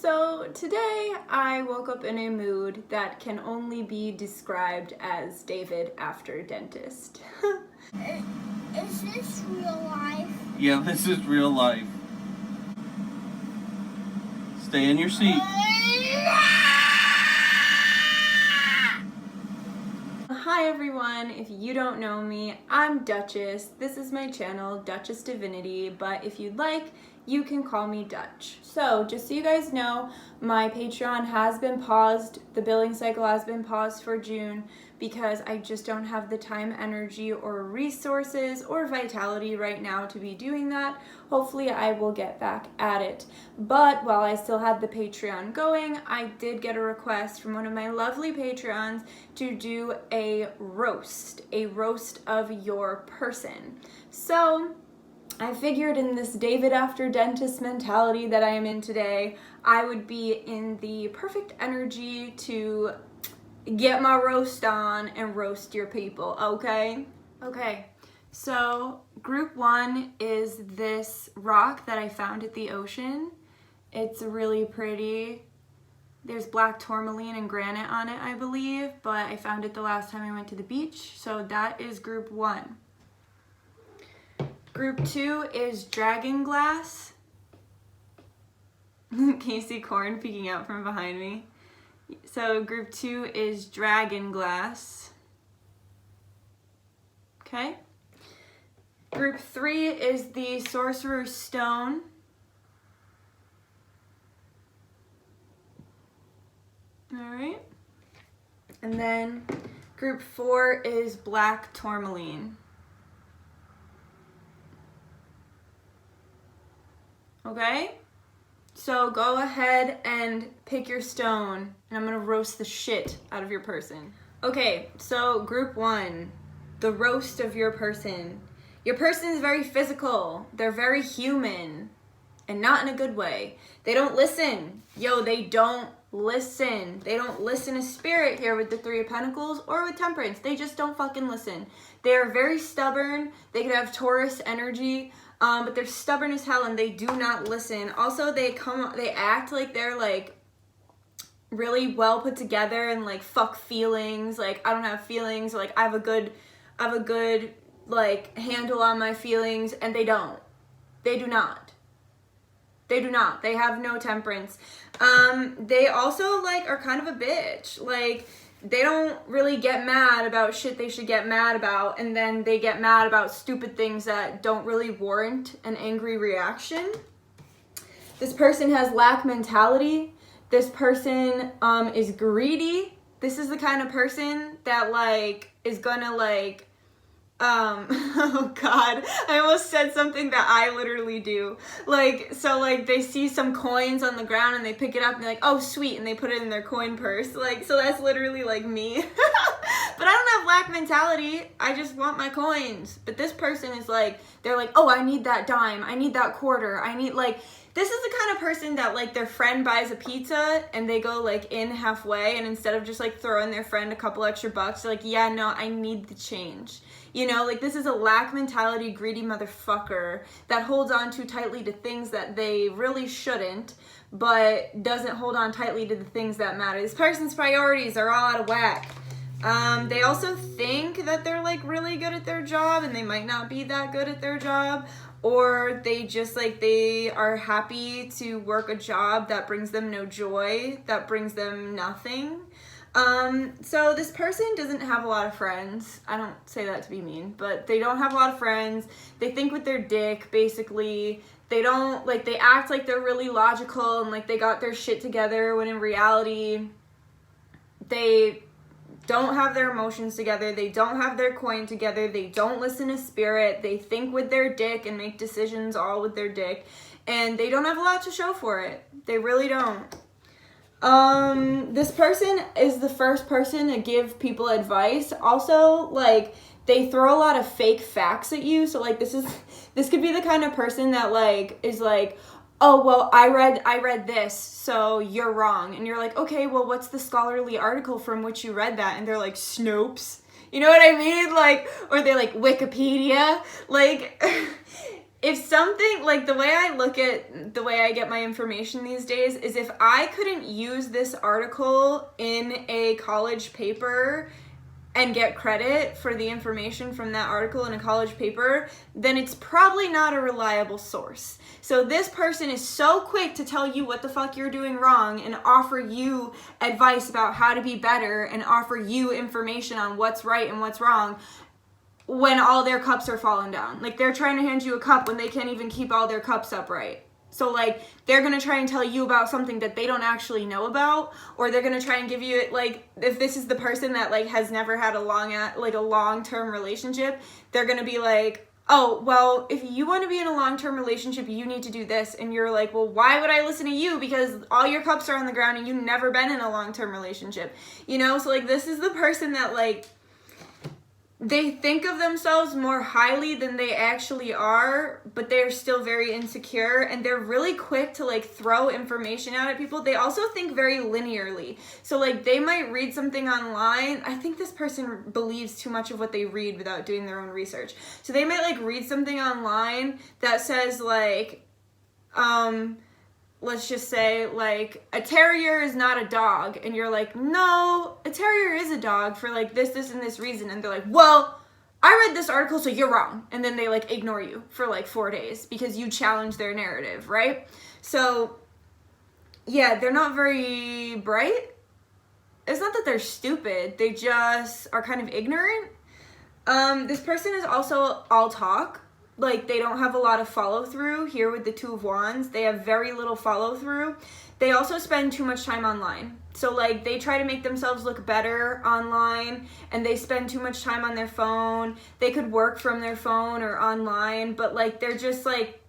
So today I woke up in a mood that can only be described as David after dentist. Is this real life? Yeah, this is real life. Stay in your seat. Hi everyone, if you don't know me, I'm Duchess. This is my channel, Duchess Divinity, but if you'd like, you can call me Dutch. So, just so you guys know, my Patreon has been paused. The billing cycle has been paused for June because I just don't have the time, energy, or resources or vitality right now to be doing that. Hopefully I will get back at it. But while I still had the Patreon going, I did get a request from one of my lovely Patreons to do a roast of your person. So I figured in this David after dentist mentality that I am in today, I would be in the perfect energy to get my roast on and roast your people, okay? Okay, so group one is this rock that I found at the ocean. It's really pretty. There's black tourmaline and granite on it, I believe, but I found it the last time I went to the beach, so that is group one. Group two is dragon glass. Can you see corn peeking out from behind me? So group two is dragon glass. Okay. Group three is the Sorcerer stone. All right. And then group four is black tourmaline. Okay? So go ahead and pick your stone, and I'm gonna roast the shit out of your person. Okay, so group one, the roast of your person. Your person is very physical. They're very human, and not in a good way. They don't listen. Yo, they don't listen. They don't listen to spirit here with the Three of Pentacles or with Temperance. They just don't fucking listen. They are very stubborn. They could have Taurus energy. But they're stubborn as hell and they do not listen. Also, they act like they're like really well put together and like fuck feelings. Like I don't have feelings. Or, like I have a good like handle on my feelings, and they don't. They do not. They do not. They have no temperance. They also like are kind of a bitch. Like they don't really get mad about shit they should get mad about, and then they get mad about stupid things that don't really warrant an angry reaction. This person has lack mentality. This person is greedy. This is the kind of person that like is gonna like oh god, I almost said something that I literally do. Like, so like they see some coins on the ground and they pick it up and they're like, oh sweet, and they put it in their coin purse. Like, so that's literally like me. But I don't have lack mentality. I just want my coins. But this person is like, they're like, oh, I need that dime. I need that quarter. I need like, this is the kind of person that like their friend buys a pizza and they go like in halfway, and instead of just like throwing their friend a couple extra bucks, they're like, yeah, no, I need the change. You know, like this is a lack mentality, greedy motherfucker that holds on too tightly to things that they really shouldn't, but doesn't hold on tightly to the things that matter. This person's priorities are all out of whack. They also think that they're like really good at their job, and they might not be that good at their job, or they just like they are happy to work a job that brings them no joy, that brings them nothing. So this person doesn't have a lot of friends. I don't say that to be mean, but they don't have a lot of friends. They think with their dick, basically. They don't, like, they act like they're really logical and like they got their shit together, when in reality, they don't have their emotions together. They don't have their coin together. They don't listen to spirit. They think with their dick and make decisions all with their dick. And they don't have a lot to show for it. They really don't. This person is the first person to give people advice. Also, like, they throw a lot of fake facts at you. So, like, this could be the kind of person that, like, is like, oh, well, I read this, so you're wrong. And you're like, okay, well, what's the scholarly article from which you read that? And they're like, Snopes. You know what I mean? Like, or they're like, Wikipedia. Like, if something, like the way I look at the way I get my information these days is if I couldn't use this article in a college paper and get credit for the information from that article in a college paper, then it's probably not a reliable source. So this person is so quick to tell you what the fuck you're doing wrong and offer you advice about how to be better and offer you information on what's right and what's wrong when all their cups are falling down. Like, they're trying to hand you a cup when they can't even keep all their cups upright. So, like, they're going to try and tell you about something that they don't actually know about, or they're going to try and give you, like, if this is the person that, like, has never had a long-term relationship, they're going to be like, oh, well, if you want to be in a long-term relationship, you need to do this. And you're like, well, why would I listen to you? Because all your cups are on the ground and you've never been in a long-term relationship. You know? So, like, this is the person that, like, they think of themselves more highly than they actually are, but they're still very insecure, and they're really quick to, like, throw information out at people. They also think very linearly. So, like, they might read something online. I think this person believes too much of what they read without doing their own research. So they might, like, read something online that says, like, let's just say, like, a terrier is not a dog. And you're like, no, a terrier is a dog for, like, this, and this reason. And they're like, well, I read this article, so you're wrong. And then they, like, ignore you for, like, 4 days because you challenge their narrative, right? So, yeah, they're not very bright. It's not that they're stupid. They just are kind of ignorant. This person is also all talk. Like, they don't have a lot of follow-through. Here with the Two of Wands, they have very little follow-through. They also spend too much time online. So, like, they try to make themselves look better online, and they spend too much time on their phone. They could work from their phone or online, but, like, they're just, like,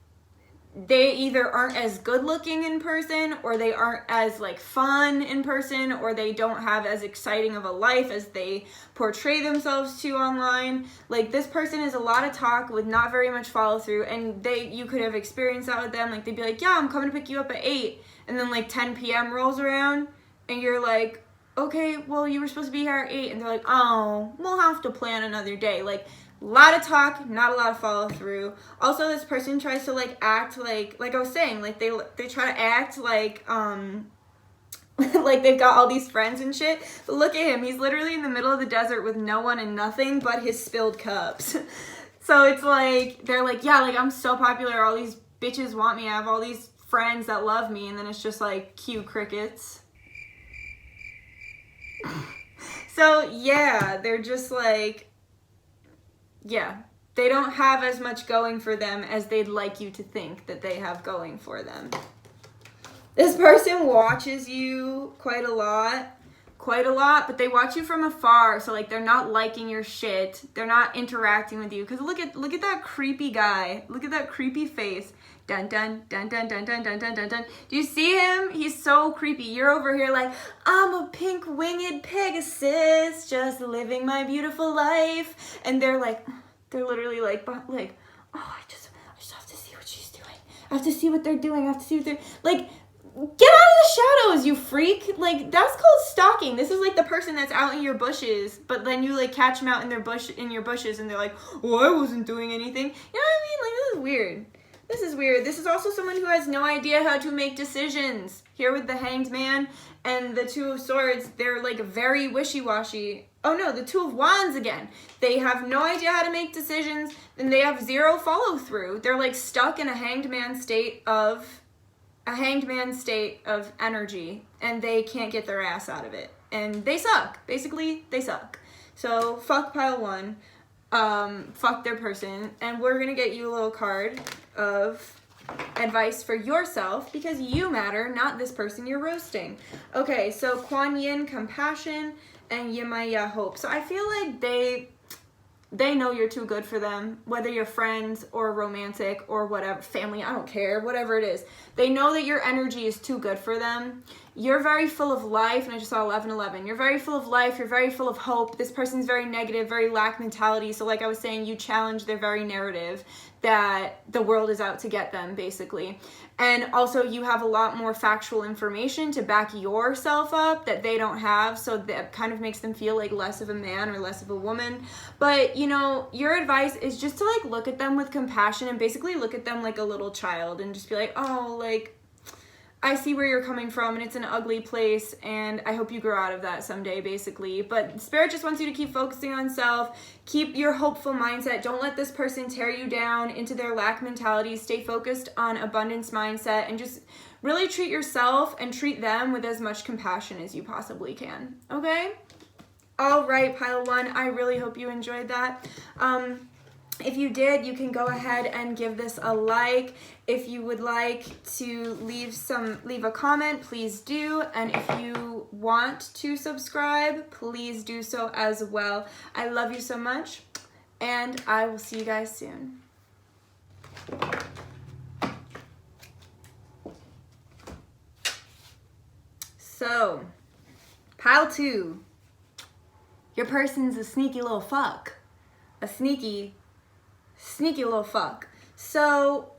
they either aren't as good looking in person, or they aren't as, like, fun in person, or they don't have as exciting of a life as they portray themselves to online. Like, this person is a lot of talk with not very much follow through, and you could have experienced that with them. Like, they'd be like, yeah, I'm coming to pick you up at 8, and then, like, 10 p.m. rolls around, and you're like, okay, well, you were supposed to be here at 8, and they're like, oh, we'll have to plan another day. Like, a lot of talk, not a lot of follow through. Also, this person tries to, like, act like I was saying, like, they try to act like, like they've got all these friends and shit. But look at him. He's literally in the middle of the desert with no one and nothing but his spilled cups. So it's like, they're like, yeah, like, I'm so popular. All these bitches want me. I have all these friends that love me. And then it's just like, cue crickets. So, yeah, they're just like, yeah, they don't have as much going for them as they'd like you to think that they have going for them. This person watches you quite a lot, but they watch you from afar. So, like, they're not liking your shit. They're not interacting with you. Because look at that creepy guy. Look at that creepy face. Dun, dun, dun, dun, dun, dun, dun, dun, dun, dun. Do you see him? He's so creepy. You're over here like, I'm a pink winged Pegasus, just living my beautiful life. And they're literally like, oh, I just have to see what she's doing. I have to see what they're doing. I have to see what they're, like, get out of the shadows, you freak. Like, that's called stalking. This is like the person that's out in your bushes, but then you, like, catch them out in your bushes, and they're like, oh, I wasn't doing anything. You know what I mean? Like, this is weird. This is also someone who has no idea how to make decisions. Here with the Hanged Man and the Two of Swords, they're, like, very wishy-washy. Oh no, the Two of Wands again. They have no idea how to make decisions, and they have zero follow-through. They're, like, stuck in a hanged man state of energy, and they can't get their ass out of it. And they suck. Basically, they suck. So, fuck pile 1. Fuck their person, and we're gonna get you a little card of advice for yourself, because you matter, not this person you're roasting. Okay, so Kuan Yin, compassion, and Yemaya, hope. So I feel like they know you're too good for them, whether you're friends or romantic or whatever, family, I don't care, whatever it is. They know that your energy is too good for them. You're very full of life, and I just saw 1111. You're very full of life, you're very full of hope. This person's very negative, very lack mentality, so like I was saying, you challenge their very narrative. that the world is out to get them, basically. And also you have a lot more factual information to back yourself up that they don't have, so that kind of makes them feel like less of a man or less of a woman. But, you know, your advice is just to like look at them with compassion and basically look at them like a little child and just be like, oh, like, I see where you're coming from and it's an ugly place and I hope you grow out of that someday, basically. But Spirit just wants you to keep focusing on self, keep your hopeful mindset, don't let this person tear you down into their lack mentality, stay focused on abundance mindset, and just really treat yourself and treat them with as much compassion as you possibly can, okay? All right, pile one, I really hope you enjoyed that. If you did, you can go ahead and give this a like. If you would like to leave a comment, please do. And if you want to subscribe, please do so as well. I love you so much, and I will see you guys soon. So, pile two. Your person's a sneaky little fuck. A sneaky little fuck. So,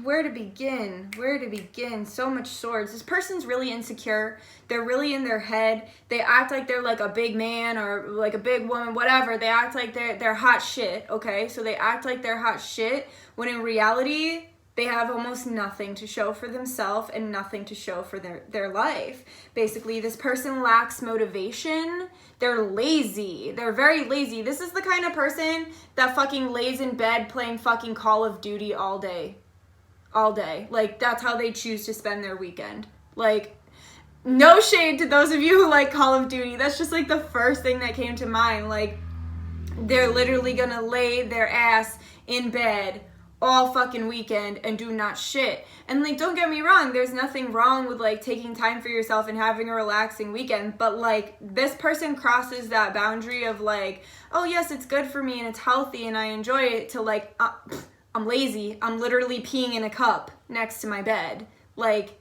where to begin? Where to begin? So much swords. This person's really insecure. They're really in their head. They act like they're like a big man or like a big woman, whatever. They act like they're hot shit, okay? So they act like they're hot shit when in reality, they have almost nothing to show for themselves and nothing to show for their life. Basically, this person lacks motivation. They're lazy. They're very lazy. This is the kind of person that fucking lays in bed playing fucking Call of Duty all day. All day. Like, that's how they choose to spend their weekend. Like, no shade to those of you who like Call of Duty. That's just like the first thing that came to mind. Like, they're literally gonna lay their ass in bed all fucking weekend and do not shit. And like, don't get me wrong, there's nothing wrong with like taking time for yourself and having a relaxing weekend, but like this person crosses that boundary of like, oh yes, it's good for me and it's healthy and I enjoy it, to like, I'm lazy, I'm literally peeing in a cup next to my bed. Like,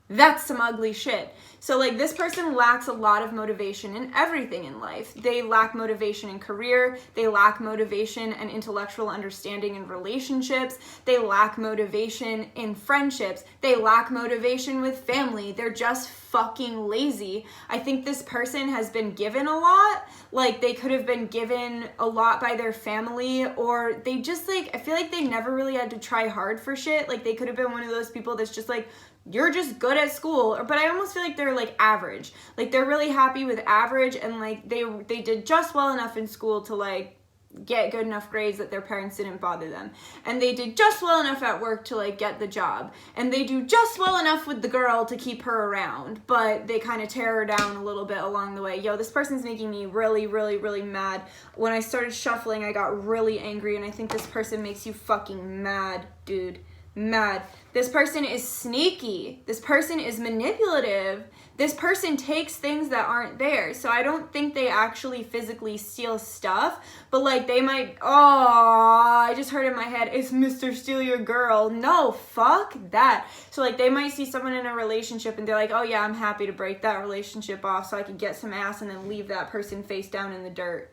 that's some ugly shit. So like, this person lacks a lot of motivation in everything in life. They lack motivation in career. They lack motivation and intellectual understanding in relationships. They lack motivation in friendships. They lack motivation with family. They're just fucking lazy. I think this person has been given a lot. Like, they could have been given a lot by their family, or they just like, I feel like they never really had to try hard for shit. Like, they could have been one of those people that's just like, you're just good at school, but I almost feel like they're like average. Like, they're really happy with average, and like they did just well enough in school to like get good enough grades that their parents didn't bother them. And they did just well enough at work to like get the job. And they do just well enough with the girl to keep her around, but they kind of tear her down a little bit along the way. Yo, this person's making me really, really, really mad. When I started shuffling, I got really angry, and I think this person makes you fucking mad, dude. Mad. This person is sneaky. This person is manipulative. This person takes things that aren't theirs. So I don't think they actually physically steal stuff, but like they might, I just heard in my head, it's Mr. Steal Your Girl. No, fuck that. So like they might see someone in a relationship and they're like, oh yeah, I'm happy to break that relationship off so I can get some ass and then leave that person face down in the dirt.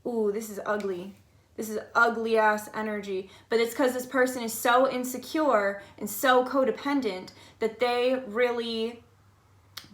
Ooh, this is ugly. This is ugly ass energy, but it's because this person is so insecure and so codependent that they really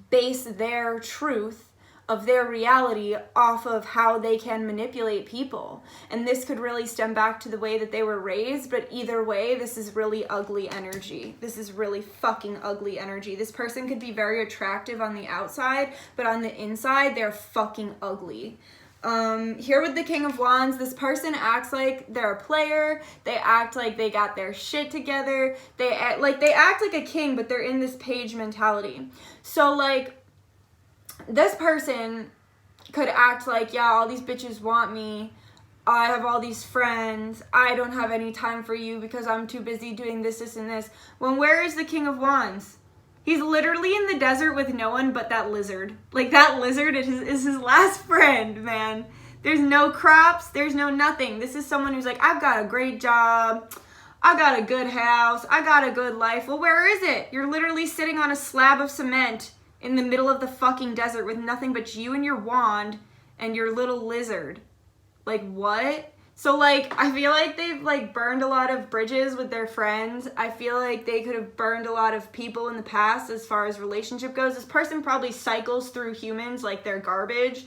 base their truth of their reality off of how they can manipulate people. And this could really stem back to the way that they were raised, but either way, this is really ugly energy. This is really fucking ugly energy. This person could be very attractive on the outside, but on the inside, they're fucking ugly. Here with the King of Wands, this person acts like they're a player. They act like they got their shit together. They act like a king, but they're in this page mentality. So like, this person could act like, yeah, all these bitches want me. I have all these friends. I don't have any time for you because I'm too busy doing this, this, and this. When where is the King of Wands? He's literally in the desert with no one but that lizard. Like, that lizard is his last friend, man. There's no crops. There's no nothing. This is someone who's like, I've got a great job. I got a good house. I got a good life. Well, where is it? You're literally sitting on a slab of cement in the middle of the fucking desert with nothing but you and your wand and your little lizard. Like, what? So, like, I feel like they've, like, burned a lot of bridges with their friends. I feel like they could have burned a lot of people in the past as far as relationship goes. This person probably cycles through humans like they're garbage.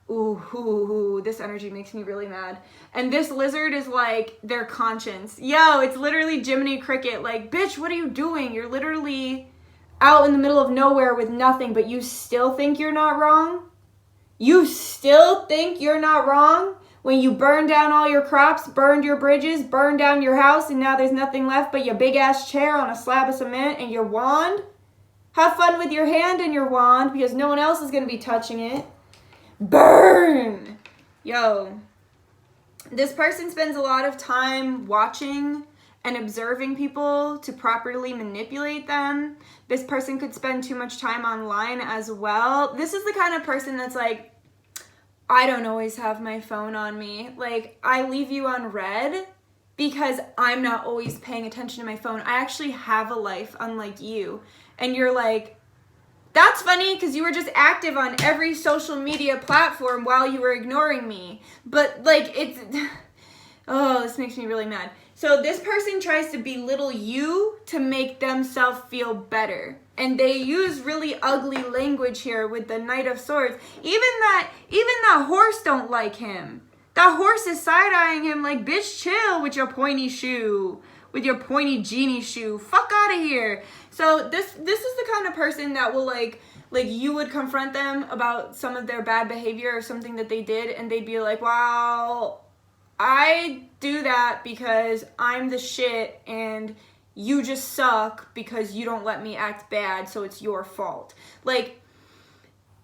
Ooh, this energy makes me really mad. And this lizard is, like, their conscience. Yo, it's literally Jiminy Cricket. Like, bitch, what are you doing? You're literally out in the middle of nowhere with nothing, but you still think you're not wrong? You still think you're not wrong? When you burned down all your crops, burned your bridges, burned down your house, and now there's nothing left but your big-ass chair on a slab of cement and your wand? Have fun with your hand and your wand, because no one else is going to be touching it. Burn! Yo. This person spends a lot of time watching and observing people to properly manipulate them. This person could spend too much time online as well. This is the kind of person that's like, I don't always have my phone on me. Like, I leave you on red because I'm not always paying attention to my phone. I actually have a life, unlike you. And you're like, that's funny because you were just active on every social media platform while you were ignoring me. But, like, it's... Oh, this makes me really mad. So this person tries to belittle you to make themselves feel better. And they use really ugly language here with the Knight of Swords. Even that horse don't like him. That horse is side-eyeing him like, bitch, chill with your pointy shoe. With your pointy genie shoe. Fuck out of here. So this is the kind of person that will like you would confront them about some of their bad behavior or something that they did, and they'd be like, wow, I do that because I'm the shit and you just suck because you don't let me act bad, so it's your fault. Like,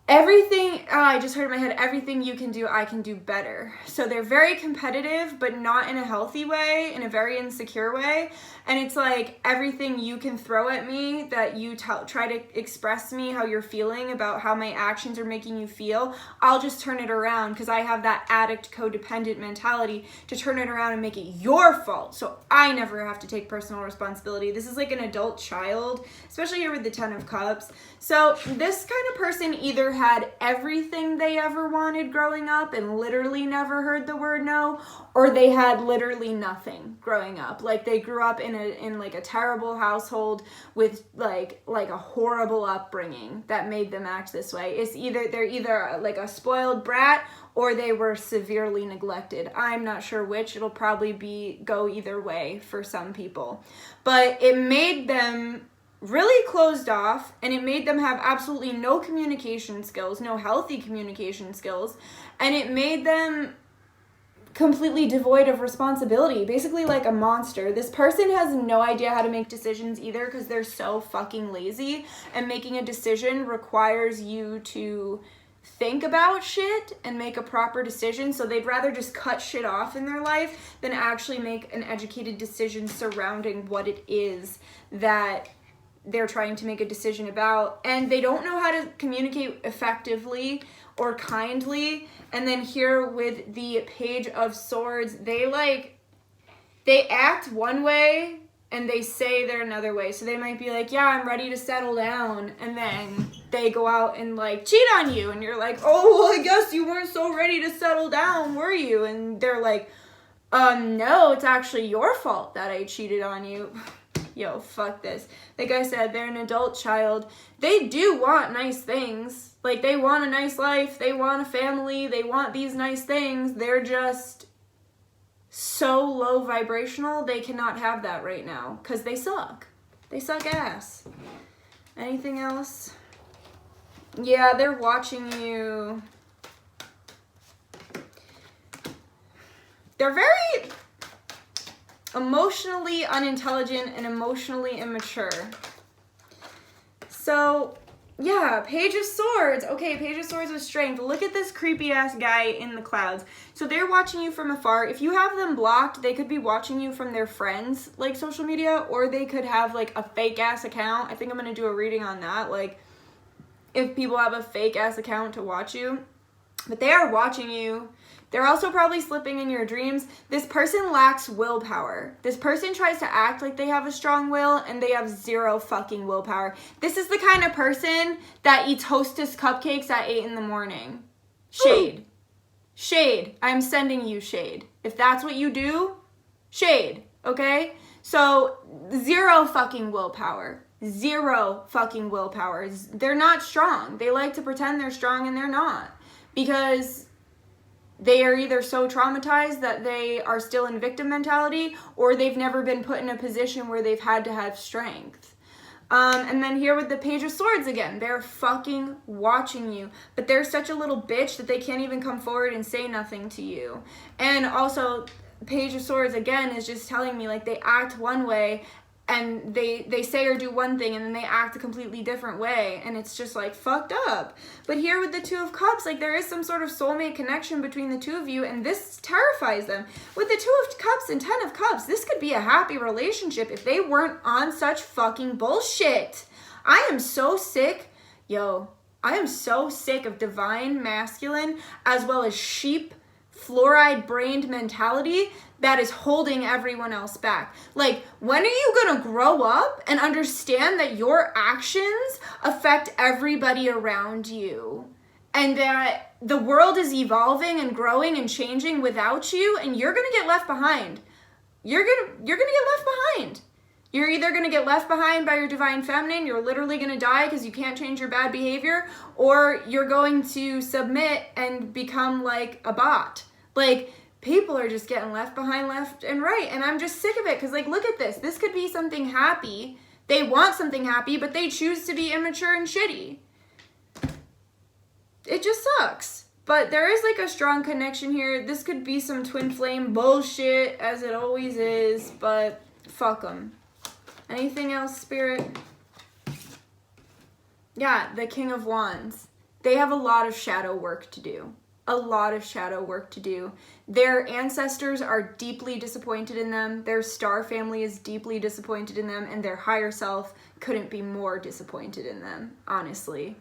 everything, I just heard in my head, everything you can do, I can do better. So they're very competitive, but not in a healthy way, in a very insecure way. And it's like, everything you can throw at me that you try to express to me how you're feeling about how my actions are making you feel, I'll just turn it around because I have that addict codependent mentality to turn it around and make it your fault. So I never have to take personal responsibility. This is like an adult child, especially here with the Ten of Cups. So this kind of person either had everything they ever wanted growing up and literally never heard the word no, or they had literally nothing growing up. Like, they grew up in like a terrible household with like a horrible upbringing that made them act this way. They're either like a spoiled brat or they were severely neglected. I'm not sure which. It'll probably go either way for some people. But it made them really closed off, and it made them have absolutely no communication skills, no healthy communication skills, and it made them completely devoid of responsibility, basically like a monster. This person has no idea how to make decisions either because they're so fucking lazy, and making a decision requires you to think about shit and make a proper decision, so they'd rather just cut shit off in their life than actually make an educated decision surrounding what it is that they're trying to make a decision about. And they don't know how to communicate effectively or kindly. And then here with the Page of Swords, they act one way and they say they're another way. So they might be like, yeah, I'm ready to settle down, and then they go out and like cheat on you, and you're like, oh, well, I guess you weren't so ready to settle down, were you? And they're like, no, it's actually your fault that I cheated on you. Yo, fuck this. Like I said, they're an adult child. They do want nice things. Like, they want a nice life. They want a family. They want these nice things. They're just so low vibrational, they cannot have that right now because they suck. They suck ass. Anything else? Yeah, they're watching you. They're very emotionally unintelligent and emotionally immature. So, yeah, Page of Swords. Okay, Page of Swords with strength. Look at this creepy ass guy in the clouds. So they're watching you from afar. If you have them blocked, they could be watching you from their friends, like social media, or they could have like a fake ass account. I think I'm gonna do a reading on that. Like, if people have a fake ass account to watch you, but they are watching you. They're also probably slipping in your dreams. This person lacks willpower. This person tries to act like they have a strong will, and they have zero fucking willpower. This is the kind of person that eats Hostess cupcakes at 8 in the morning. Shade. Shade. I'm sending you shade. If that's what you do, shade, okay? So 0 fucking willpower. 0 fucking willpower. They're not strong. They like to pretend they're strong and they're not. Because they are either so traumatized that they are still in victim mentality, or they've never been put in a position where they've had to have strength. And then here with the Page of Swords again, they're fucking watching you, but they're such a little bitch that they can't even come forward and say nothing to you. And also, Page of Swords again is just telling me like they act one way and they say or do one thing and then they act a completely different way, and it's just like fucked up. But here with the Two of Cups, like there is some sort of soulmate connection between the two of you, and this terrifies them. With the Two of Cups and Ten of Cups, this could be a happy relationship if they weren't on such fucking bullshit. I am so sick, I am so sick of divine masculine as well as sheep fluoride-brained mentality that is holding everyone else back. Like, when are you gonna grow up and understand that your actions affect everybody around you? And that the world is evolving and growing and changing without you, and you're gonna get left behind. You're gonna get left behind. You're either gonna get left behind by your divine feminine, you're literally gonna die because you can't change your bad behavior, or you're going to submit and become like a bot. Like, people are just getting left behind left and right, and I'm just sick of it, because like, look at this. This could be something happy. They want something happy, but they choose to be immature and shitty. It just sucks. But there is like a strong connection here. This could be some twin flame bullshit, as it always is, but fuck them. Anything else, Spirit? Yeah, the King of Wands. They have a lot of shadow work to do. A lot of shadow work to do. Their ancestors are deeply disappointed in them. Their star family is deeply disappointed in them, and their higher self couldn't be more disappointed in them, honestly.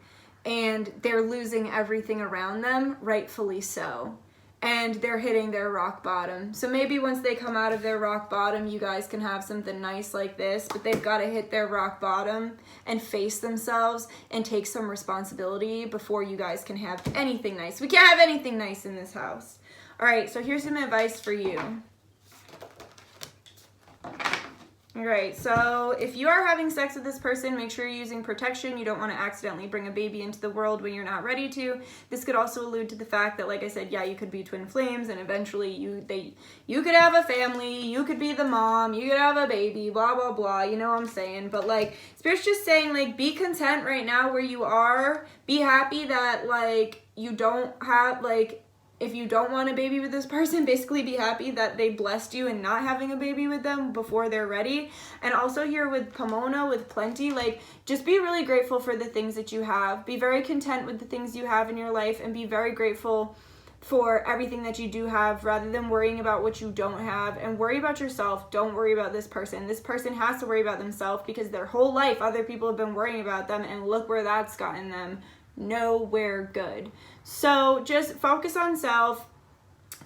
And they're losing everything around them, rightfully so. And they're hitting their rock bottom. So maybe once they come out of their rock bottom, you guys can have something nice like this, but they've got to hit their rock bottom and face themselves and take some responsibility before you guys can have anything nice. We can't have anything nice in this house. All right, so here's some advice for you. All right, so if you are having sex with this person, make sure you're using protection. You don't want to accidentally bring a baby into the world when you're not ready to. This could also allude to the fact that, like I said, yeah, you could be twin flames, and eventually you could have a family, you could be the mom, you could have a baby, blah, blah, blah, you know what I'm saying? But, like, Spirit's just saying, like, be content right now where you are. Be happy that, like, you don't have, like, if you don't want a baby with this person, basically be happy that they blessed you in not having a baby with them before they're ready. And also here with Pomona, with plenty, like, just be really grateful for the things that you have. Be very content with the things you have in your life, and be very grateful for everything that you do have, rather than worrying about what you don't have. And worry about yourself. Don't worry about this person. This person has to worry about themselves, because their whole life other people have been worrying about them, and look where that's gotten them. Nowhere good. So just focus on self,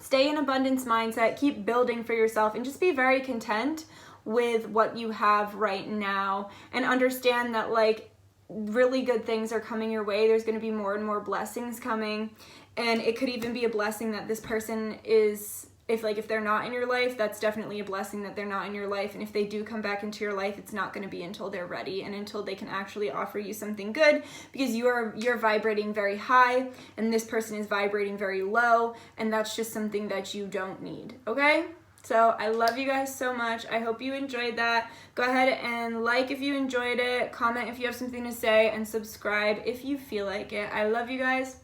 stay in abundance mindset, keep building for yourself, and just be very content with what you have right now, and understand that, like, really good things are coming your way. There's going to be more and more blessings coming, and it could even be a blessing that this person is, if they're not in your life, that's definitely a blessing that they're not in your life. And if they do come back into your life, it's not going to be until they're ready and until they can actually offer you something good, because you're vibrating very high and this person is vibrating very low, and that's just something that you don't need. Okay? So I love you guys so much. I hope you enjoyed that. Go ahead and like if you enjoyed it, comment if you have something to say, and subscribe if you feel like it. I love you guys,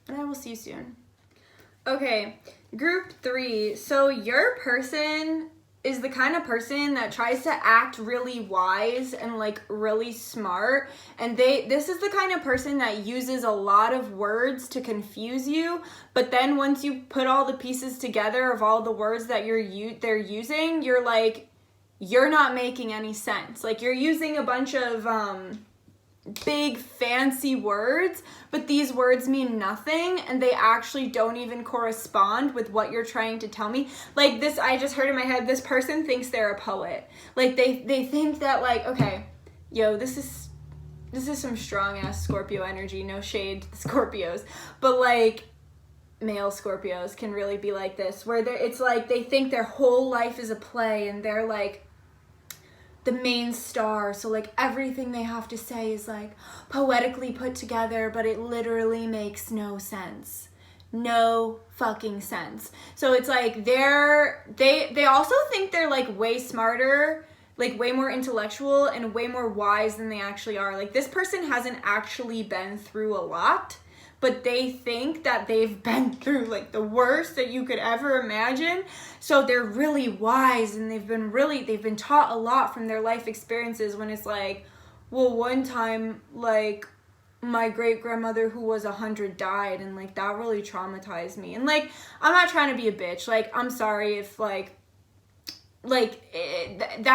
and I will see you soon. Okay, group 3. So your person is the kind of person that tries to act really wise and like really smart, and this is the kind of person that uses a lot of words to confuse you, but then once you put all the pieces together of all the words that they're using, you're like, you're not making any sense. Like, you're using a bunch of big fancy words, but these words mean nothing, and they actually don't even correspond with what you're trying to tell me. Like this, I just heard in my head, this person thinks they're a poet. Like they think that, like, okay, yo, this is some strong ass Scorpio energy, no shade to the Scorpios, but like, male Scorpios can really be like this, where it's like they think their whole life is a play and they're like the main star, so like everything they have to say is like poetically put together, but it literally makes no sense. No fucking sense. So it's like they also think they're like way smarter, like way more intellectual and way more wise than they actually are. Like this person hasn't actually been through a lot, but they think that they've been through like the worst that you could ever imagine. So they're really wise and they've been taught a lot from their life experiences, when it's like, well, one time like my great grandmother who was 100 died, and like that really traumatized me. And like, I'm not trying to be a bitch. Like, I'm sorry if that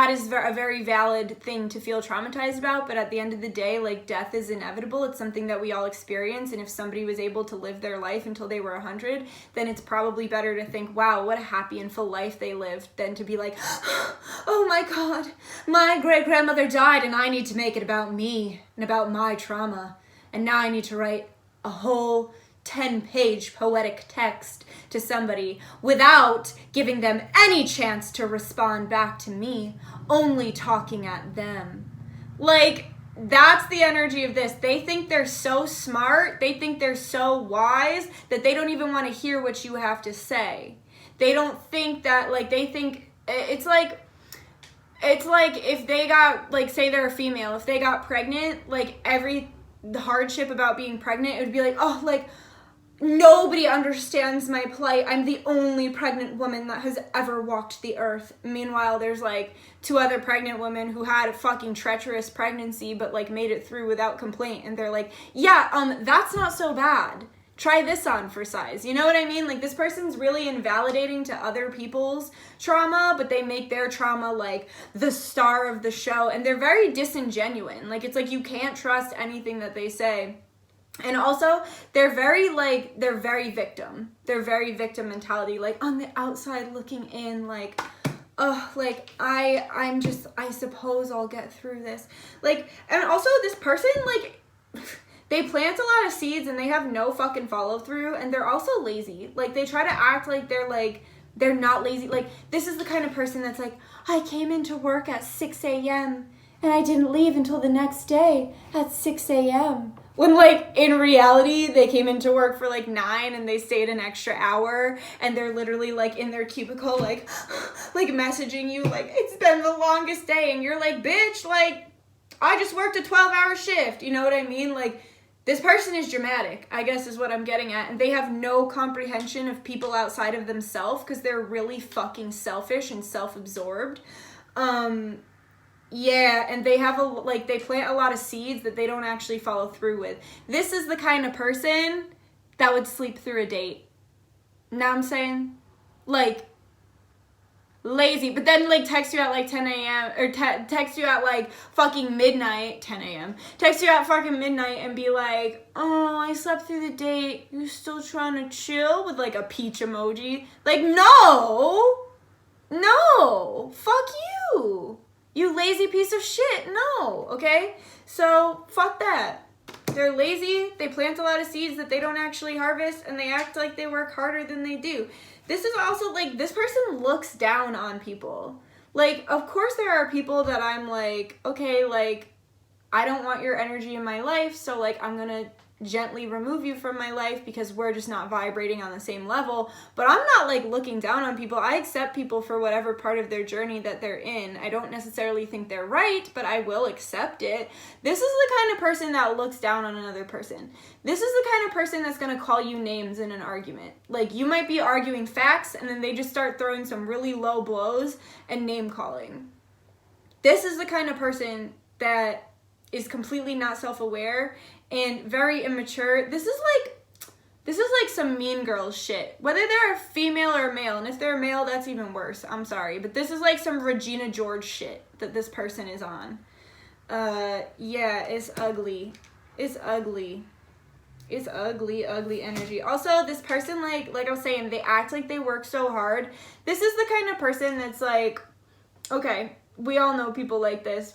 is a very valid thing to feel traumatized about, but at the end of the day, like, death is inevitable. It's something that we all experience, and if somebody was able to live their life until they were 100, then it's probably better to think, wow, what a happy and full life they lived, than to be like, oh my god, my great-grandmother died and I need to make it about me and about my trauma, and now I need to write a whole 10-page poetic text to somebody without giving them any chance to respond back to me, only talking at them. Like, that's the energy of this. They think they're so smart, they think they're so wise, that they don't even want to hear what you have to say. They don't think that, like, they think, it's like if they got, like, say they're a female, if they got pregnant, like, the hardship about being pregnant, it would be like, oh, like, nobody understands my plight. I'm the only pregnant woman that has ever walked the earth. Meanwhile, there's like 2 other pregnant women who had a fucking treacherous pregnancy but like made it through without complaint, and they're like, yeah, that's not so bad. Try this on for size. You know what I mean? Like, this person's really invalidating to other people's trauma, but they make their trauma like the star of the show, and they're very disingenuous. Like, it's like you can't trust anything that they say. And also, they're very victim. They're very victim mentality. Like, on the outside looking in, like, oh, like, I suppose I'll get through this. Like, and also this person, like, they plant a lot of seeds and they have no fucking follow through, and they're also lazy. Like, they try to act like they're not lazy. Like, this is the kind of person that's like, I came into work at 6 a.m. and I didn't leave until the next day at 6 a.m. When, like, in reality, they came into work for, like, 9 and they stayed an extra hour, and they're literally, like, in their cubicle, like messaging you, like, it's been the longest day, and you're like, bitch, like, I just worked a 12-hour shift, you know what I mean? Like, this person is dramatic, I guess is what I'm getting at, and they have no comprehension of people outside of themselves, because they're really fucking selfish and self-absorbed. Yeah, and they have they plant a lot of seeds that they don't actually follow through with. This is the kind of person that would sleep through a date. Know what I'm saying? Like, lazy, but then, like, text you at, like, 10 a.m., or text you at, like, fucking midnight, 10 a.m., text you at fucking midnight and be like, oh, I slept through the date, you still trying to chill, with, like, a peach emoji. Like, no, fuck you. You lazy piece of shit. No, okay? So, fuck that. They're lazy, they plant a lot of seeds that they don't actually harvest, and they act like they work harder than they do. This is also, like, this person looks down on people. Like, of course there are people that I'm like, okay, like, I don't want your energy in my life, so, like, I'm gonna gently remove you from my life because we're just not vibrating on the same level. But I'm not, like, looking down on people. I accept people for whatever part of their journey that they're in. I don't necessarily think they're right, but I will accept it. This is the kind of person that looks down on another person. This is the kind of person that's gonna call you names in an argument. Like, you might be arguing facts, and then they just start throwing some really low blows and name calling. This is the kind of person that is completely not self-aware and very immature. This is like some Mean Girls shit. Whether they're a female or a male, and if they're a male, that's even worse. I'm sorry, but this is like some Regina George shit that this person is on. Yeah, it's ugly. It's ugly. It's ugly energy. Also, this person, like I was saying, they act like they work so hard. This is the kind of person that's like, okay, we all know people like this.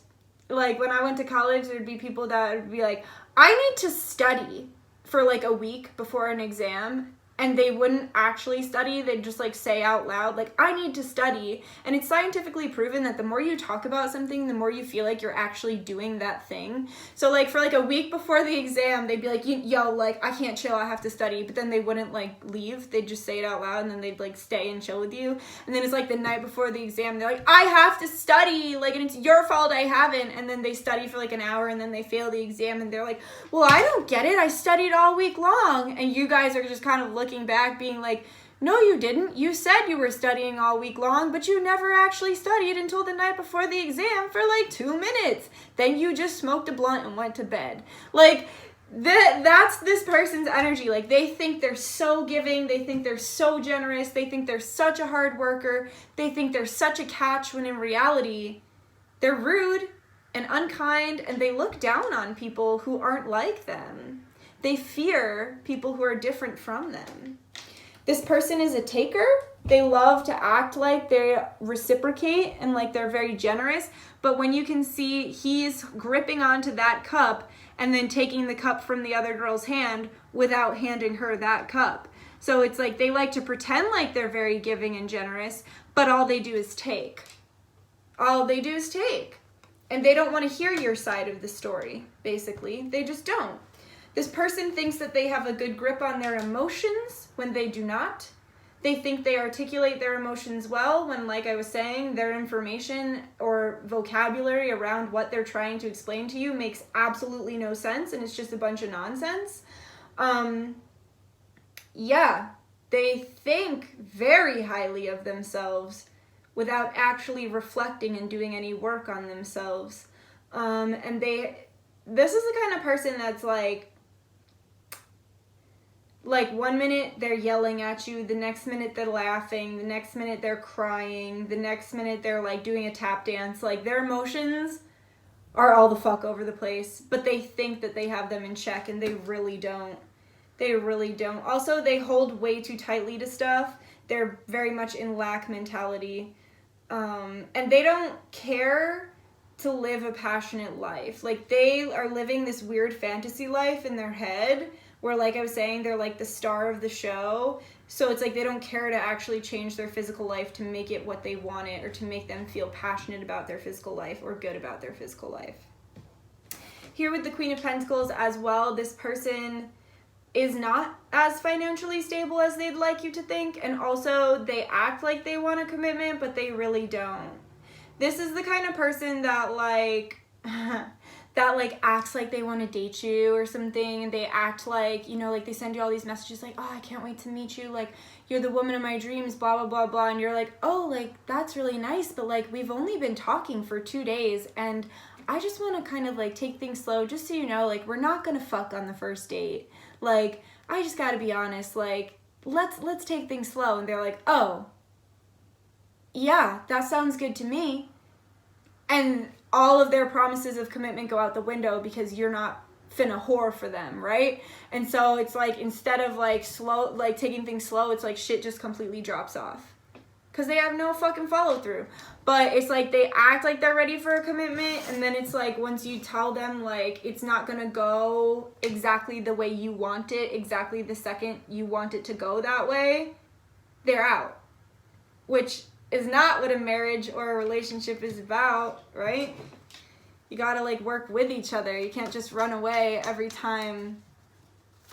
Like, when I went to college, there'd be people that would be like, I need to study for, like, a week before an exam. and they wouldn't actually study. They'd just like say out loud, like, I need to study. And it's scientifically proven that the more you talk about something, the more you feel like you're actually doing that thing. So like for like a week before the exam, they'd be like, yo, like, I can't chill, I have to study. But then they wouldn't like leave. They'd just say it out loud, and then they'd like stay and chill with you. And then it's like the night before the exam, they're like, I have to study, like, and it's your fault I haven't. And then they study for like an hour, and then they fail the exam, and they're like, well, I don't get it, I studied all week long. And you guys are just kind of looking back being like, no, you didn't. You said you were studying all week long, but you never actually studied until the night before the exam for like 2 minutes. Then you just smoked a blunt and went to bed. Like, that's this person's energy. Like, they think they're so giving, they think they're so generous, they think they're such a hard worker, they think they're such a catch, when in reality they're rude and unkind, and they look down on people who aren't like them. They fear people who are different from them. This person is a taker. They love to act like they reciprocate and like they're very generous, but when you can see he's gripping onto that cup and then taking the cup from the other girl's hand without handing her that cup. So it's like they like to pretend like they're very giving and generous, but all they do is take. All they do is take. And they don't want to hear your side of the story, basically. They just don't. This person thinks that they have a good grip on their emotions when they do not. They think they articulate their emotions well when, like I was saying, their information or vocabulary around what they're trying to explain to you makes absolutely no sense, and it's just a bunch of nonsense. Yeah, they think very highly of themselves without actually reflecting and doing any work on themselves. And this is the kind of person that's like 1 minute they're yelling at you, the next minute they're laughing, the next minute they're crying, the next minute they're like doing a tap dance. Like, their emotions are all the fuck over the place, but they think that they have them in check, and they really don't. They really don't. Also, they hold way too tightly to stuff. They're very much in lack mentality. And they don't care to live a passionate life. Like, they are living this weird fantasy life in their head where, like I was saying, they're like the star of the show. So it's like they don't care to actually change their physical life to make it what they want it, or to make them feel passionate about their physical life or good about their physical life. Here with the Queen of Pentacles as well, this person is not as financially stable as they'd like you to think, and also they act like they want a commitment, but they really don't. This is the kind of person that like acts like they want to date you or something, and they act like, you know, like they send you all these messages like, oh, I can't wait to meet you, like, you're the woman of my dreams, blah blah blah blah, and you're like, oh, like, that's really nice, but like, we've only been talking for 2 days, and I just want to kind of like take things slow, just so you know, like, we're not gonna fuck on the first date. Like, I just gotta be honest, like, let's take things slow. And they're like, oh, yeah, that sounds good to me. And all of their promises of commitment go out the window because you're not finna whore for them, right? And so it's like, instead of like slow, like taking things slow, it's like shit just completely drops off because they have no fucking follow through. But it's like they act like they're ready for a commitment, and then it's like once you tell them like it's not gonna go exactly the way you want it, exactly the second you want it to go that way, they're out. Which is not what a marriage or a relationship is about, right? You gotta like work with each other. You can't just run away every time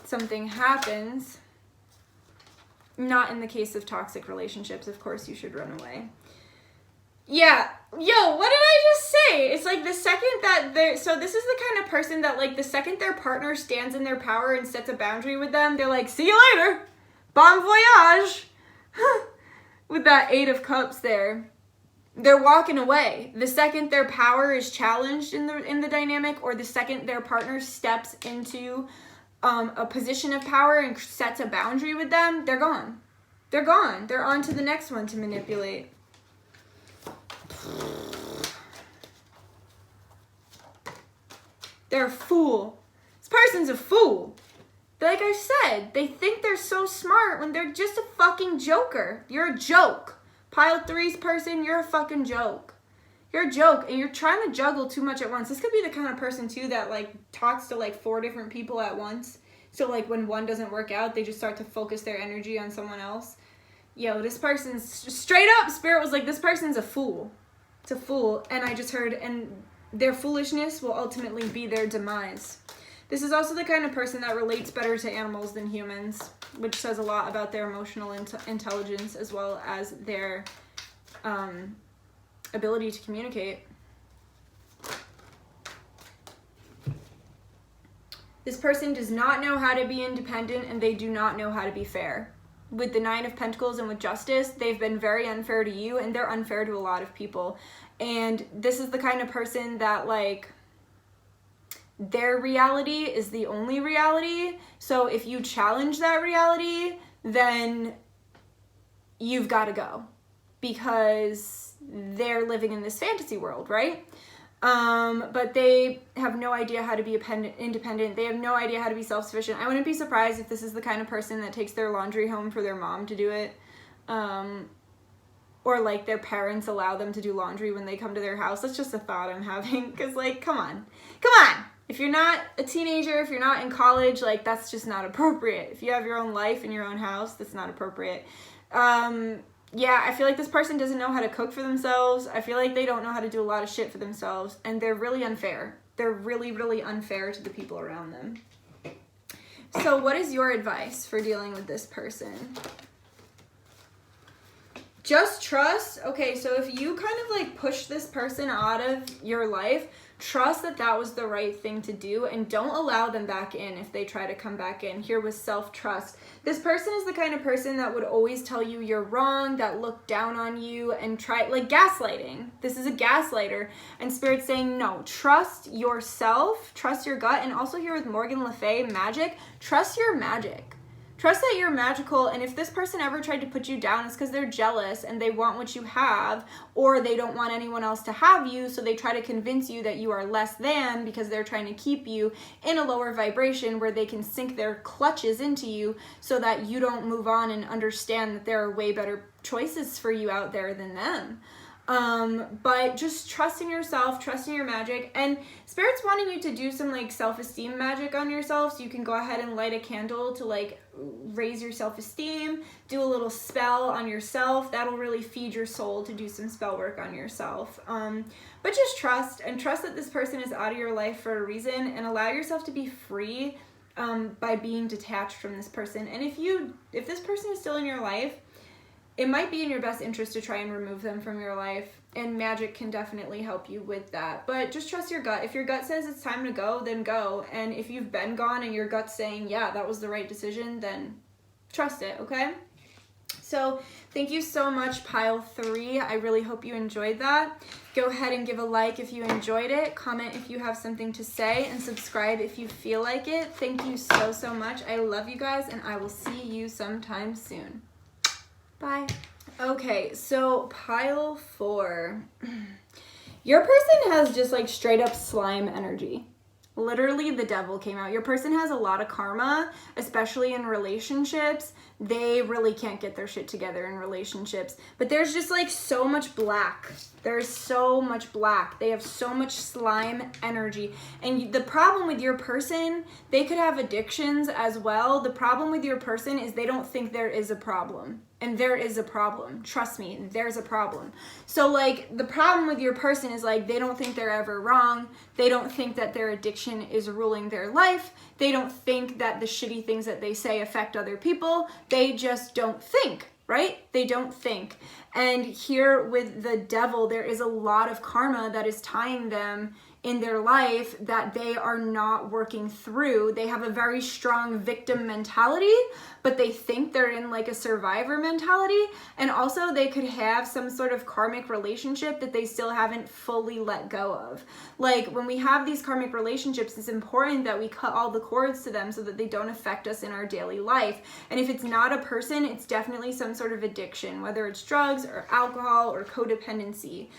something happens. Not in the case of toxic relationships, of course you should run away. Yeah, yo, what did I just say? It's like the second that so this is the kind of person that like the second their partner stands in their power and sets a boundary with them, they're like, see you later, bon voyage. With that 8 of Cups there. They're walking away. The second their power is challenged in the dynamic, or the second their partner steps into a position of power and sets a boundary with them, they're gone. They're gone. They're on to the next one to manipulate. They're a fool. This person's a fool. Like I said, they think they're so smart when they're just a fucking joker. You're a joke. Pile 3's person, you're a fucking joke. You're a joke, and you're trying to juggle too much at once. This could be the kind of person, too, that, like, talks to, like, 4 different people at once. So like when one doesn't work out, they just start to focus their energy on someone else. Yo, this person's straight up, Spirit was like, this person's a fool. It's a fool. And I just heard, and their foolishness will ultimately be their demise. This is also the kind of person that relates better to animals than humans, which says a lot about their emotional intelligence as well as their ability to communicate. This person does not know how to be independent, and they do not know how to be fair. With the Nine of Pentacles and with Justice, they've been very unfair to you, and they're unfair to a lot of people. And this is the kind of person that, like, their reality is the only reality. So if you challenge that reality, then you've got to go, because they're living in this fantasy world, right? But they have no idea how to be independent. They have no idea how to be self-sufficient. I wouldn't be surprised if this is the kind of person that takes their laundry home for their mom to do it. Or like their parents allow them to do laundry when they come to their house. That's just a thought I'm having. Because like, come on. If you're not a teenager, if you're not in college, like that's just not appropriate. If you have your own life in your own house, that's not appropriate. Yeah, I feel like this person doesn't know how to cook for themselves. I feel like they don't know how to do a lot of shit for themselves. And they're really unfair. They're really, really unfair to the people around them. So what is your advice for dealing with this person? Just trust. Okay, so if you kind of like push this person out of your life, trust that that was the right thing to do, and don't allow them back in if they try to come back in. Here with self-trust. This person is the kind of person that would always tell you you're wrong, that look down on you and try, like gaslighting. This is a gaslighter. And Spirit's saying, no, trust yourself, trust your gut. And also here with Morgan Le Fay, magic, trust your magic. Trust that you're magical, and if this person ever tried to put you down, it's because they're jealous and they want what you have, or they don't want anyone else to have you, so they try to convince you that you are less than because they're trying to keep you in a lower vibration where they can sink their clutches into you so that you don't move on and understand that there are way better choices for you out there than them. But just trusting yourself, trusting your magic, and Spirit's wanting you to do some like self-esteem magic on yourself, so you can go ahead and light a candle to like raise your self-esteem, do a little spell on yourself. That'll really feed your soul to do some spell work on yourself. But just trust, and trust that this person is out of your life for a reason, and allow yourself to be free by being detached from this person. And if this person is still in your life, it might be in your best interest to try and remove them from your life, and magic can definitely help you with that. But just trust your gut. If your gut says it's time to go, then go. And if you've been gone and your gut's saying, yeah, that was the right decision, then trust it, okay? So thank you so much, Pile 3. I really hope you enjoyed that. Go ahead and give a like if you enjoyed it. Comment if you have something to say, and subscribe if you feel like it. Thank you so, so much. I love you guys, and I will see you sometime soon. Bye. Okay, so Pile 4. Your person has just like straight up slime energy. Literally, the devil came out. Your person has a lot of karma, especially in relationships. They really can't get their shit together in relationships. But there's just like so much black. There's so much black. They have so much slime energy. And the problem with your person, they could have addictions as well. The problem with your person is they don't think there is a problem. And there is a problem. Trust me, there's a problem. So like the problem with your person is like they don't think they're ever wrong. They don't think that their addiction is ruling their life. They don't think that the shitty things that they say affect other people. They just don't think, right? They don't think. And here with the devil, there is a lot of karma that is tying them in their life that they are not working through. They have a very strong victim mentality, but they think they're in like a survivor mentality. And also they could have some sort of karmic relationship that they still haven't fully let go of. Like when we have these karmic relationships, it's important that we cut all the cords to them so that they don't affect us in our daily life. And if it's not a person, it's definitely some sort of addiction, whether it's drugs or alcohol or codependency.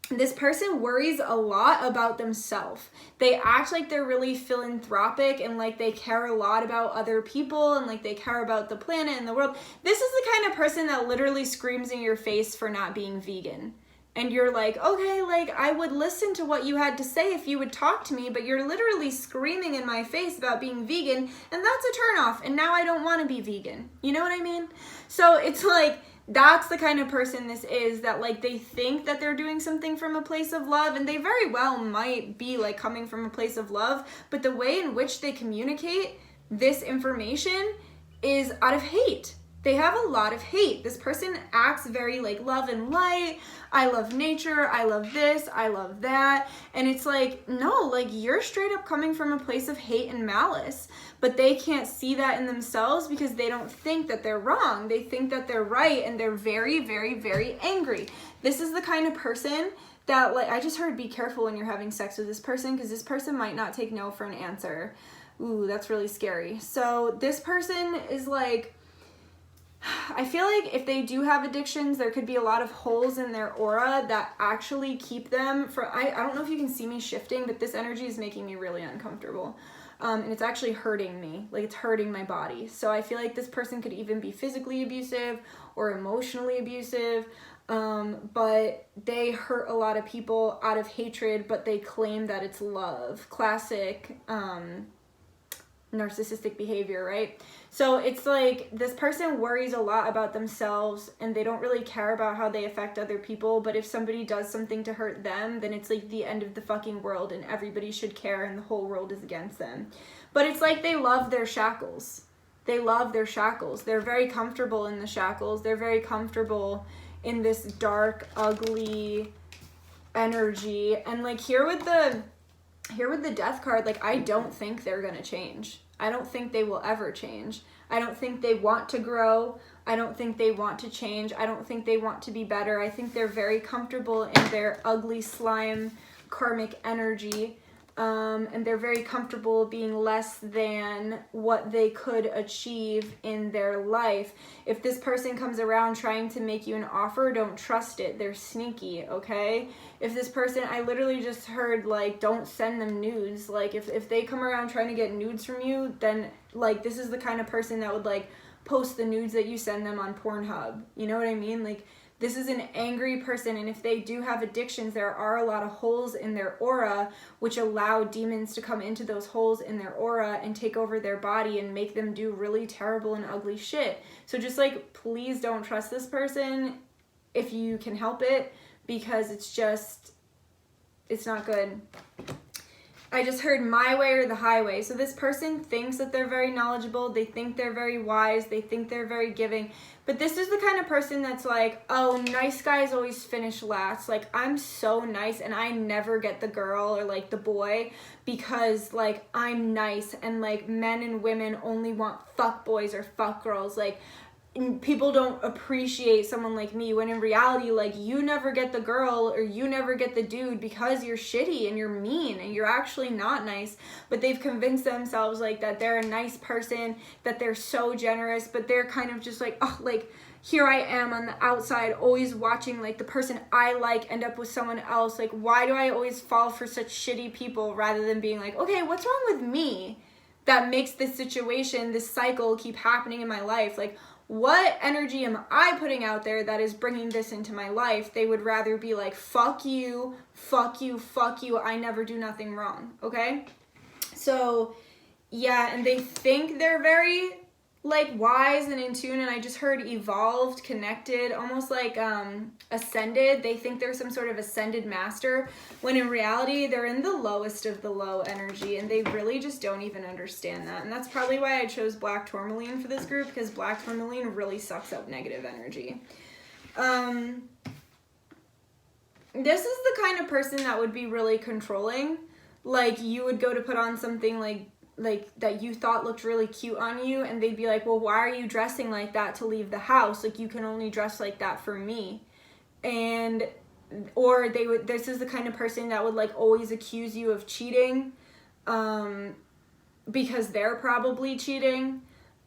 This person worries a lot about themselves. They act like they're really philanthropic and like they care a lot about other people and like they care about the planet and the world. This is the kind of person that literally screams in your face for not being vegan. and you're like, okay, like I would listen to what you had to say if you would talk to me, but you're literally screaming in my face about being vegan, and that's a turnoff, and now I don't want to be vegan. You know what I mean? So it's like, that's the kind of person this is, that like they think that they're doing something from a place of love, and they very well might be like coming from a place of love, but the way in which they communicate this information is out of hate. They have a lot of hate. This person acts very like love and light. I love nature. I love this. I love that. And it's like, no, like you're straight up coming from a place of hate and malice. But they can't see that in themselves because they don't think that they're wrong. They think that they're right, and they're very, very, very angry. This is the kind of person that, like, I just heard be careful when you're having sex with this person, because this person might not take no for an answer. Ooh, that's really scary. So this person is like, I feel like if they do have addictions, there could be a lot of holes in their aura that actually keep them from, I don't know if you can see me shifting, but this energy is making me really uncomfortable. And it's actually hurting me, like it's hurting my body. So I feel like this person could even be physically abusive or emotionally abusive, but they hurt a lot of people out of hatred, but they claim that it's love. Classic, narcissistic behavior, right? So it's like this person worries a lot about themselves, and they don't really care about how they affect other people, but if somebody does something to hurt them, then it's like the end of the fucking world, and everybody should care, and the whole world is against them. But it's like they love their shackles. They love their shackles. They're very comfortable in the shackles. They're very comfortable in this dark, ugly energy. And like here with the death card, like I don't think they're gonna change. I don't think they will ever change. I don't think they want to grow. I don't think they want to change. I don't think they want to be better. I think they're very comfortable in their ugly slime karmic energy. And they're very comfortable being less than what they could achieve in their life. If this person comes around trying to make you an offer, don't trust it. They're sneaky, okay? If this person, I literally just heard, like, don't send them nudes. Like, if they come around trying to get nudes from you, then, like, this is the kind of person that would, like, post the nudes that you send them on Pornhub. You know what I mean? Like, this is an angry person, and if they do have addictions, there are a lot of holes in their aura which allow demons to come into those holes in their aura and take over their body and make them do really terrible and ugly shit. So just like, please don't trust this person if you can help it, because it's not good. I just heard my way or the highway. So this person thinks that they're very knowledgeable. They think they're very wise. They think they're very giving. But this is the kind of person that's like, oh, nice guys always finish last. Like, I'm so nice and I never get the girl or like the boy because like I'm nice, and like men and women only want fuck boys or fuck girls. Like, people don't appreciate someone like me, when in reality, like, you never get the girl or you never get the dude because you're shitty and you're mean and you're actually not nice. But they've convinced themselves like that they're a nice person, that they're so generous, but they're kind of just like, oh, like, here I am on the outside always watching like the person I like end up with someone else. Like, why do I always fall for such shitty people, rather than being like, okay, what's wrong with me that makes this situation, this cycle keep happening in my life? Like, what energy am I putting out there that is bringing this into my life? They would rather be like, fuck you, fuck you, fuck you, I never do nothing wrong, okay? So, yeah, and they think they're very, like, wise and in tune, and I just heard evolved, connected, almost like ascended. They think they're some sort of ascended master, when in reality, they're in the lowest of the low energy, and they really just don't even understand that. And that's probably why I chose Black Tourmaline for this group, because Black Tourmaline really sucks up negative energy. This is the kind of person that would be really controlling. Like, you would go to put on something like that you thought looked really cute on you, and they'd be like, well, why are you dressing like that to leave the house? Like, you can only dress like that for me. And or this is the kind of person that would like always accuse you of cheating, because they're probably cheating.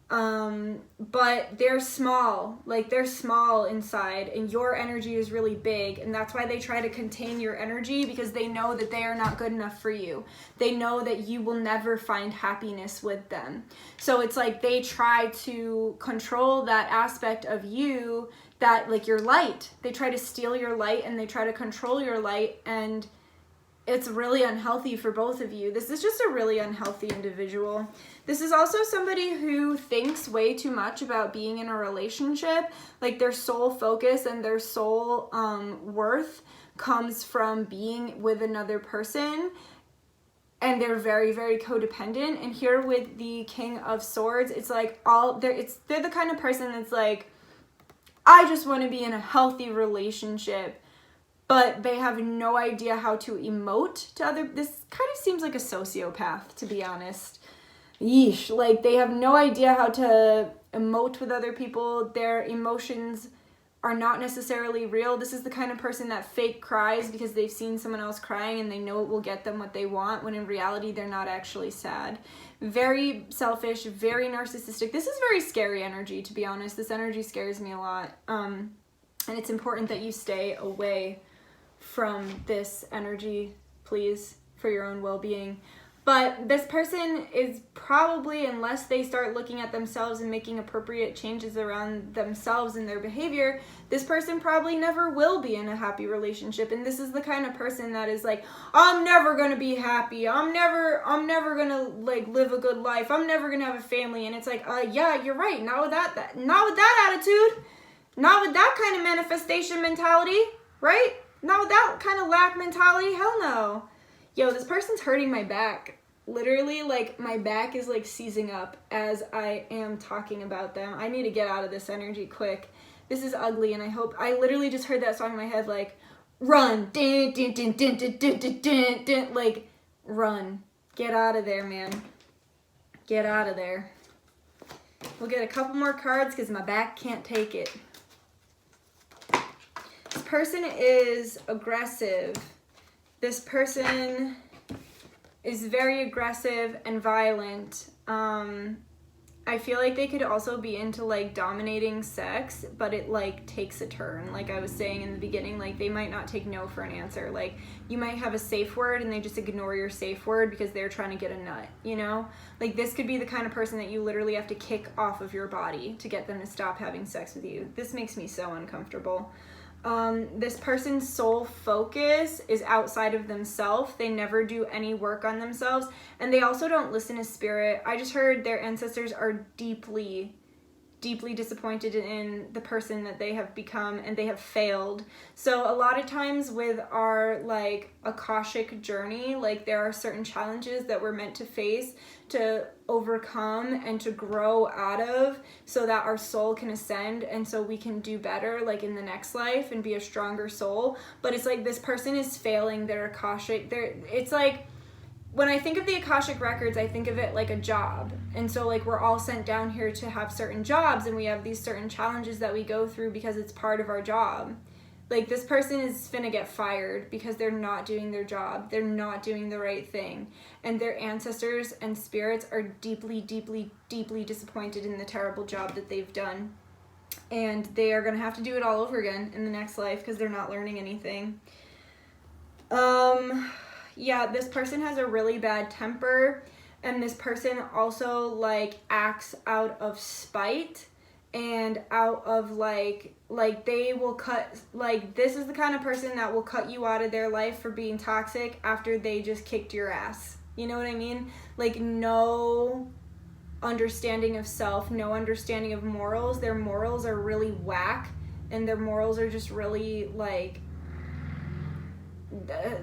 But they're small, like they're small inside, and your energy is really big, and that's why they try to contain your energy, because they know that they are not good enough for you. They know that you will never find happiness with them. So it's like they try to control that aspect of you that, like, your light. They try to steal your light and they try to control your light, and it's really unhealthy for both of you. This is just a really unhealthy individual. This is also somebody who thinks way too much about being in a relationship. Like, their sole focus and their sole worth comes from being with another person, and they're very, very codependent. And here with the King of Swords, it's like they're the kind of person that's like, I just want to be in a healthy relationship, but they have no idea how to emote to other. This kind of seems like a sociopath, to be honest. Yeesh. Like, they have no idea how to emote with other people. Their emotions are not necessarily real. This is the kind of person that fake cries because they've seen someone else crying and they know it will get them what they want, when in reality they're not actually sad. Very selfish, very narcissistic. This is very scary energy, to be honest. This energy scares me a lot. And it's important that you stay away from this energy, please, for your own well-being. But this person is probably, unless they start looking at themselves and making appropriate changes around themselves and their behavior, this person probably never will be in a happy relationship. And this is the kind of person that is like, I'm never gonna be happy. I'm never gonna, like, live a good life. I'm never gonna have a family. And it's like, yeah, you're right. Not with that attitude. Not with that kind of manifestation mentality, right? Not with that kind of lack mentality. Hell no. Yo, this person's hurting my back. Literally, like, my back is, like, seizing up as I am talking about them. I need to get out of this energy quick. This is ugly, and I literally just heard that song in my head, like, run, din, din, din, din, din, din, din, din, din, like, run. Get out of there, man. Get out of there. We'll get a couple more cards because my back can't take it. This person is aggressive. This person is very aggressive and violent. I feel like they could also be into, like, dominating sex, but it, like, takes a turn. Like I was saying in the beginning, like, they might not take no for an answer. Like, you might have a safe word and they just ignore your safe word because they're trying to get a nut, you know? Like, this could be the kind of person that you literally have to kick off of your body to get them to stop having sex with you. This makes me so uncomfortable. This person's sole focus is outside of themselves. They never do any work on themselves, and they also don't listen to spirit. I just heard their ancestors are deeply, deeply disappointed in the person that they have become, and they have failed. So a lot of times with our, like, Akashic journey, like, there are certain challenges that we're meant to face, to overcome, and to grow out of, so that our soul can ascend, and so we can do better, like, in the next life and be a stronger soul. But it's like this person is failing their Akashic. It's like, when I think of the Akashic records, I think of it like a job. And so, like, we're all sent down here to have certain jobs, and we have these certain challenges that we go through because it's part of our job. Like, this person is finna get fired because they're not doing their job. They're not doing the right thing. And their ancestors and spirits are deeply, deeply, deeply disappointed in the terrible job that they've done. And they are gonna have to do it all over again in the next life because they're not learning anything. Yeah, this person has a really bad temper, and this person also, like, acts out of spite and out of, like they will cut, like, this is the kind of person that will cut you out of their life for being toxic after they just kicked your ass. You know what I mean? Like, no understanding of self, no understanding of morals. Their morals are really whack, and their morals are just really, like,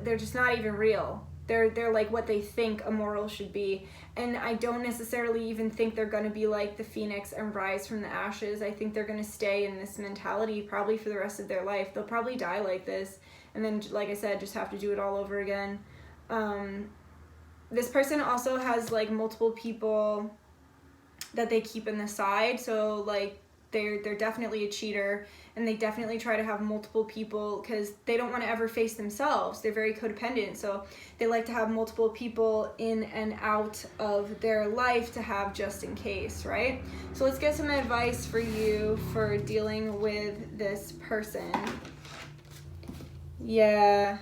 they're just not even real. They're like what they think a moral should be. And I don't necessarily even think they're going to be like the phoenix and rise from the ashes. I think they're going to stay in this mentality probably for the rest of their life. They'll probably die like this, and then, like I said, just have to do it all over again. This person also has, like, multiple people that they keep in the side. So, like, they're definitely a cheater, and they definitely try to have multiple people because they don't want to ever face themselves. They're very codependent, so they like to have multiple people in and out of their life to have just in case, right? So let's get some advice for you for dealing with this person. Yeah.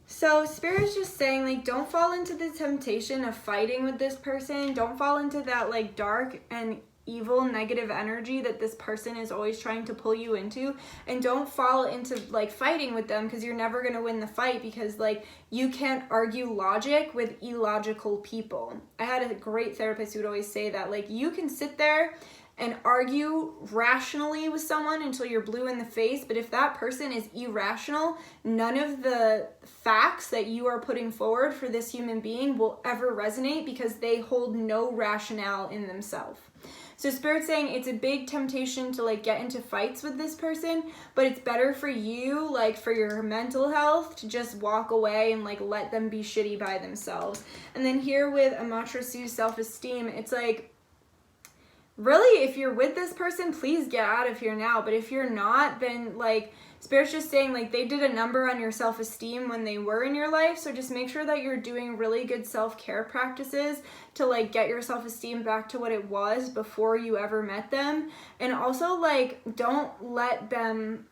So Spirit's just saying, like, don't fall into the temptation of fighting with this person. Don't fall into that, like, dark and evil, negative energy that this person is always trying to pull you into. And don't fall into like fighting with them, because you're never going to win the fight, because like you can't argue logic with illogical people. I had a great therapist who would always say that, like, you can sit there and argue rationally with someone until you're blue in the face, but if that person is irrational, none of the facts that you are putting forward for this human being will ever resonate, because they hold no rationale in themselves. So Spirit's saying it's a big temptation to like get into fights with this person, but it's better for you, like for your mental health, to just walk away and like let them be shitty by themselves. And then here with Amaterasu self-esteem, it's like, really, if you're with this person, please get out of here now. But if you're not, then like Spirit's just saying like they did a number on your self-esteem when they were in your life. So just make sure that you're doing really good self-care practices to like get your self-esteem back to what it was before you ever met them. And also like don't let them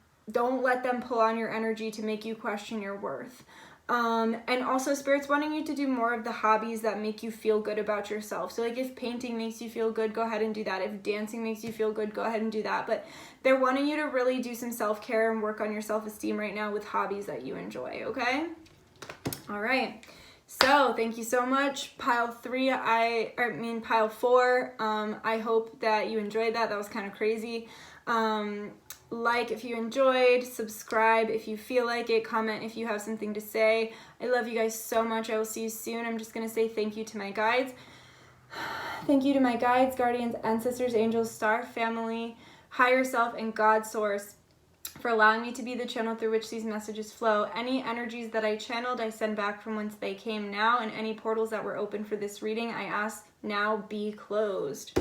pull on your energy to make you question your worth. And also Spirit's wanting you to do more of the hobbies that make you feel good about yourself. So like if painting makes you feel good, go ahead and do that. If dancing makes you feel good, go ahead and do that. But they're wanting you to really do some self-care and work on your self-esteem right now with hobbies that you enjoy, okay? All right. So thank you so much. Pile 4. I hope that you enjoyed that. That was kind of crazy. Like if you enjoyed, subscribe if you feel like it, comment if you have something to say. I love you guys so much. I will see you soon. I'm just going to say thank you to my guides. Thank you to my guides, guardians, ancestors, angels, star family, higher self, and God source for allowing me to be the channel through which these messages flow. Any energies that I channeled, I send back from whence they came now, and any portals that were open for this reading, I ask now be closed.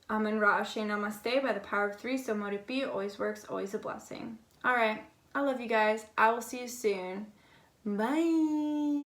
Amen Ra Ashe Namaste. By the power of 3, so mote it be. Always works, always a blessing. All right. I love you guys. I will see you soon. Bye.